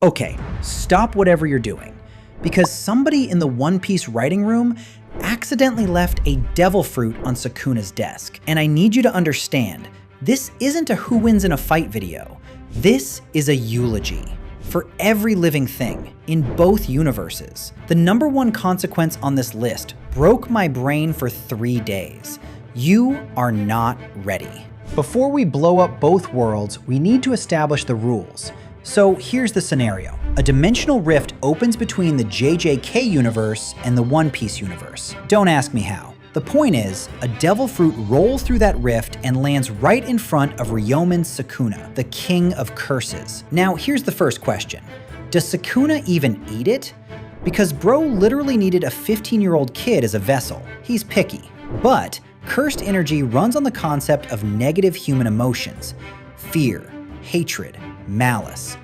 Okay, stop whatever you're doing, because somebody in the One Piece writing room accidentally left a devil fruit on Sukuna's desk. And I need you to understand, this isn't a who wins in a fight video. This is a eulogy for every living thing in both universes. The #1 consequence on this list broke my brain for 3 days. You are not ready. Before we blow up both worlds, we need to establish the rules. So here's the scenario. A dimensional rift opens between the JJK universe and the One Piece universe. Don't ask me how. The point is, a devil fruit rolls through that rift and lands right in front of Ryomen Sukuna, the king of curses. Now here's the first question. Does Sukuna even eat it? Because bro literally needed a 15-year-old kid as a vessel. He's picky. But cursed energy runs on the concept of negative human emotions: fear, hatred, malice.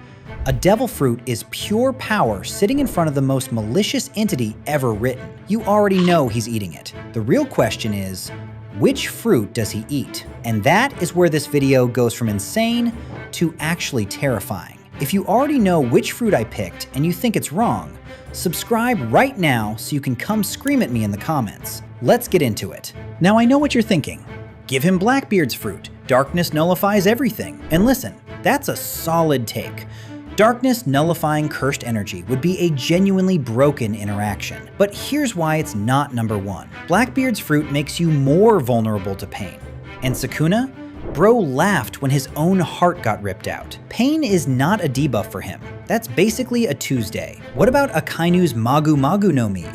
A devil fruit is pure power sitting in front of the most malicious entity ever written. You already know he's eating it. The real question is, which fruit does he eat? And that is where this video goes from insane to actually terrifying. If you already know which fruit I picked and you think it's wrong, subscribe right now so you can come scream at me in the comments. Let's get into it. Now I know what you're thinking. Give him Blackbeard's fruit. Darkness nullifies everything. And listen, that's a solid take. Darkness nullifying cursed energy would be a genuinely broken interaction. But here's why it's not #1. Blackbeard's fruit makes you more vulnerable to pain. And Sukuna? Bro laughed when his own heart got ripped out. Pain is not a debuff for him. That's basically a Tuesday. What about Akainu's Magu Magu no Mi?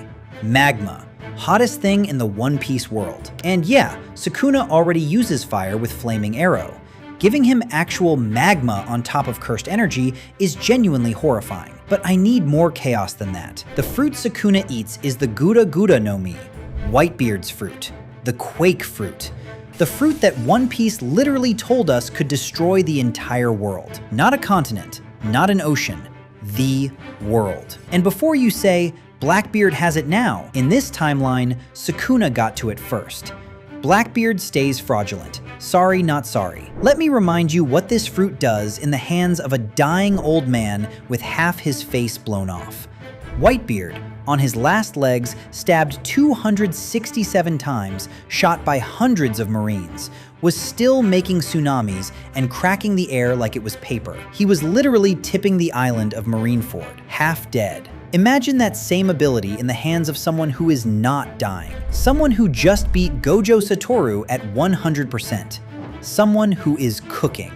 Magma. Hottest thing in the One Piece world. And yeah, Sukuna already uses fire with Flaming Arrow. Giving him actual magma on top of cursed energy is genuinely horrifying. But I need more chaos than that. The fruit Sukuna eats is the Gura Gura no Mi, Whitebeard's fruit, the Quake fruit. The fruit that One Piece literally told us could destroy the entire world. Not a continent, not an ocean, the world. And before you say, Blackbeard has it now, in this timeline, Sukuna got to it first. Blackbeard stays fraudulent. Sorry, not sorry. Let me remind you what this fruit does in the hands of a dying old man with half his face blown off. Whitebeard, on his last legs, stabbed 267 times, shot by hundreds of Marines, was still making tsunamis and cracking the air like it was paper. He was literally tipping the island of Marineford, half dead. Imagine that same ability in the hands of someone who is not dying. Someone who just beat Gojo Satoru at 100%. Someone who is cooking.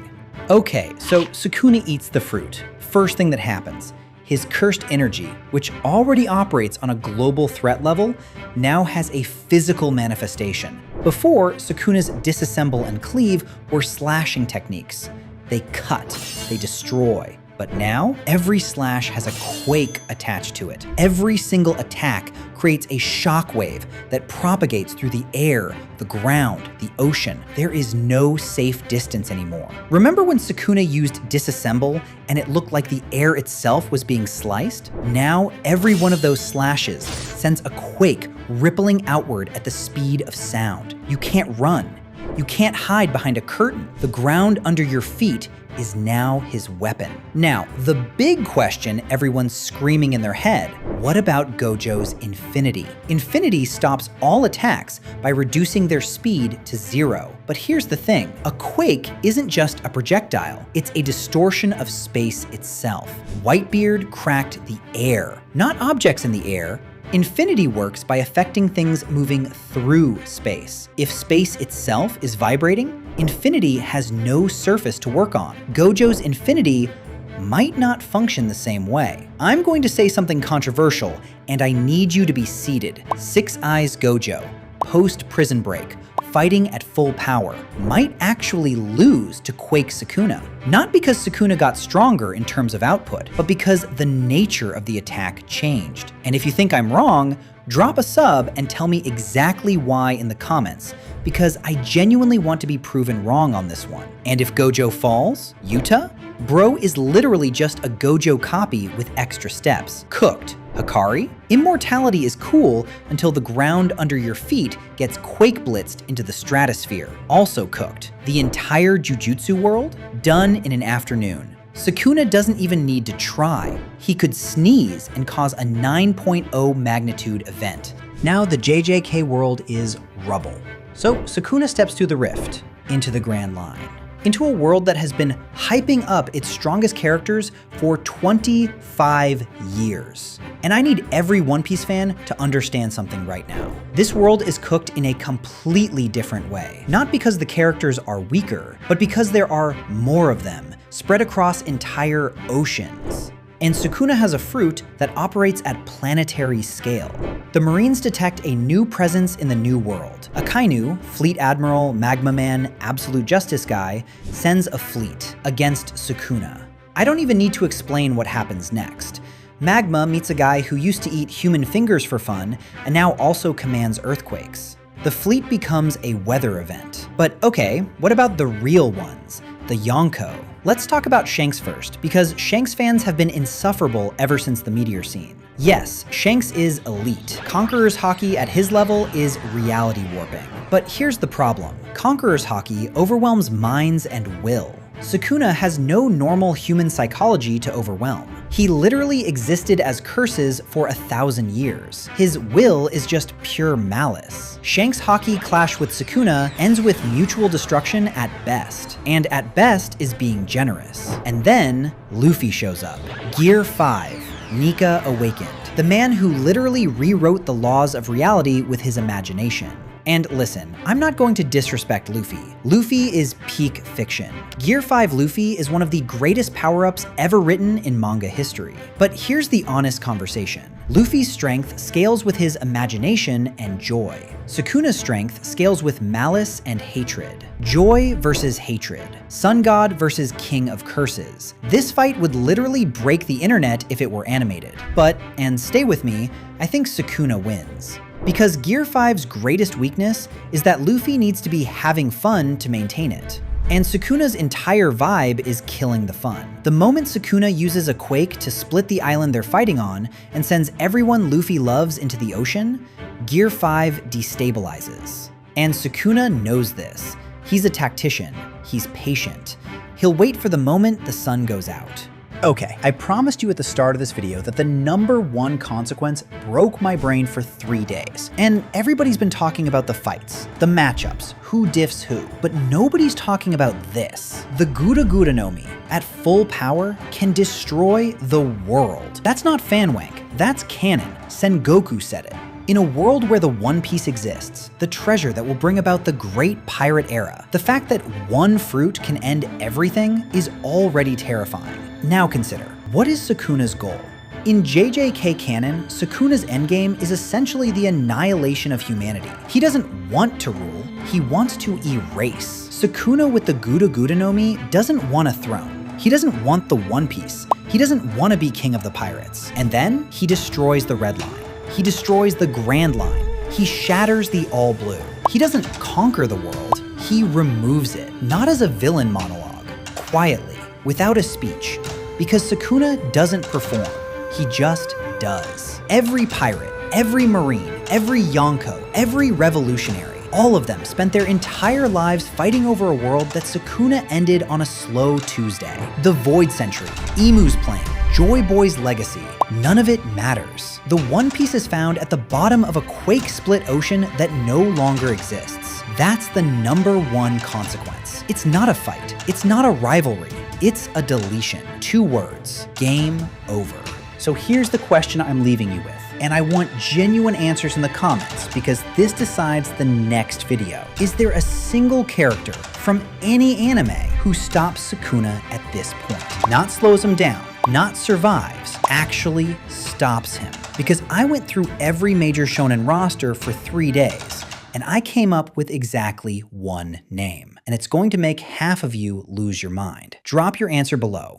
Okay, so Sukuna eats the fruit. First thing that happens, his cursed energy, which already operates on a global threat level, now has a physical manifestation. Before, Sukuna's disassemble and cleave were slashing techniques. They cut, they destroy. But now, every slash has a quake attached to it. Every single attack creates a shockwave that propagates through the air, the ground, the ocean. There is no safe distance anymore. Remember when Sukuna used disassemble and it looked like the air itself was being sliced? Now, every one of those slashes sends a quake rippling outward at the speed of sound. You can't run. You can't hide behind a curtain. The ground under your feet is now his weapon. Now, the big question everyone's screaming in their head, what about Gojo's Infinity? Infinity stops all attacks by reducing their speed to 0. But here's the thing, a quake isn't just a projectile, it's a distortion of space itself. Whitebeard cracked the air, not objects in the air. Infinity works by affecting things moving through space. If space itself is vibrating, Infinity has no surface to work on. Gojo's Infinity might not function the same way. I'm going to say something controversial, and I need you to be seated. Six Eyes Gojo, post-prison break, fighting at full power, might actually lose to Quake Sukuna. Not because Sukuna got stronger in terms of output, but because the nature of the attack changed. And if you think I'm wrong, drop a sub and tell me exactly why in the comments, because I genuinely want to be proven wrong on this one. And if Gojo falls, Yuta? Bro is literally just a Gojo copy with extra steps. Cooked. Hikari? Immortality is cool until the ground under your feet gets quake blitzed into the stratosphere. Also cooked. The entire Jujutsu world? Done in an afternoon. Sukuna doesn't even need to try. He could sneeze and cause a 9.0 magnitude event. Now the JJK world is rubble. So Sukuna steps through the rift, into the Grand Line, into a world that has been hyping up its strongest characters for 25 years. And I need every One Piece fan to understand something right now. This world is cooked in a completely different way. Not because the characters are weaker, but because there are more of them, spread across entire oceans. And Sukuna has a fruit that operates at planetary scale. The Marines detect a new presence in the New World. Akainu, Fleet Admiral, Magma Man, Absolute Justice guy, sends a fleet against Sukuna. I don't even need to explain what happens next. Magma meets a guy who used to eat human fingers for fun and now also commands earthquakes. The fleet becomes a weather event. But okay, what about the real ones? The Yonko. Let's talk about Shanks first, because Shanks fans have been insufferable ever since the Meteor scene. Yes, Shanks is elite. Conqueror's Haki at his level is reality warping. But here's the problem. Conqueror's Haki overwhelms minds and will. Sukuna has no normal human psychology to overwhelm. He literally existed as curses for 1,000 years. His will is just pure malice. Shanks' Haki clash with Sukuna ends with mutual destruction at best, and at best is being generous. And then Luffy shows up. Gear 5, Nika Awakened. The man who literally rewrote the laws of reality with his imagination. And listen, I'm not going to disrespect Luffy. Luffy is peak fiction. Gear 5 Luffy is one of the greatest power-ups ever written in manga history. But here's the honest conversation. Luffy's strength scales with his imagination and joy. Sukuna's strength scales with malice and hatred. Joy versus hatred. Sun God versus King of Curses. This fight would literally break the internet if it were animated. But, and stay with me, I think Sukuna wins. Because Gear 5's greatest weakness is that Luffy needs to be having fun to maintain it. And Sukuna's entire vibe is killing the fun. The moment Sukuna uses a quake to split the island they're fighting on and sends everyone Luffy loves into the ocean, Gear 5 destabilizes. And Sukuna knows this. He's a tactician. He's patient. He'll wait for the moment the sun goes out. Okay, I promised you at the start of this video that the #1 consequence broke my brain for 3 days. And everybody's been talking about the fights, the matchups, who diffs who, but nobody's talking about this. The Gura no Mi, at full power, can destroy the world. That's not fanwank, that's canon. Sengoku said it. In a world where the One Piece exists, the treasure that will bring about the great pirate era, the fact that one fruit can end everything is already terrifying. Now consider, what is Sukuna's goal? In JJK canon, Sukuna's endgame is essentially the annihilation of humanity. He doesn't want to rule, he wants to erase. Sukuna with the Gura no Mi doesn't want a throne. He doesn't want the One Piece. He doesn't want to be king of the pirates. And then he destroys the Red Line. He destroys the Grand Line. He shatters the All Blue. He doesn't conquer the world, he removes it. Not as a villain monologue, quietly, without a speech. Because Sukuna doesn't perform, he just does. Every pirate, every marine, every Yonko, every revolutionary, all of them spent their entire lives fighting over a world that Sukuna ended on a slow Tuesday. The Void Century, Emu's Plane, Joy Boy's legacy, none of it matters. The One Piece is found at the bottom of a quake-split ocean that no longer exists. That's the #1 consequence. It's not a fight, it's not a rivalry, it's a deletion. 2 words, game over. So here's the question I'm leaving you with, and I want genuine answers in the comments because this decides the next video. Is there a single character from any anime who stops Sukuna at this point? Not slows him down, not survives, actually stops him. Because I went through every major shonen roster for 3 days, and I came up with exactly one name. And it's going to make half of you lose your mind. Drop your answer below.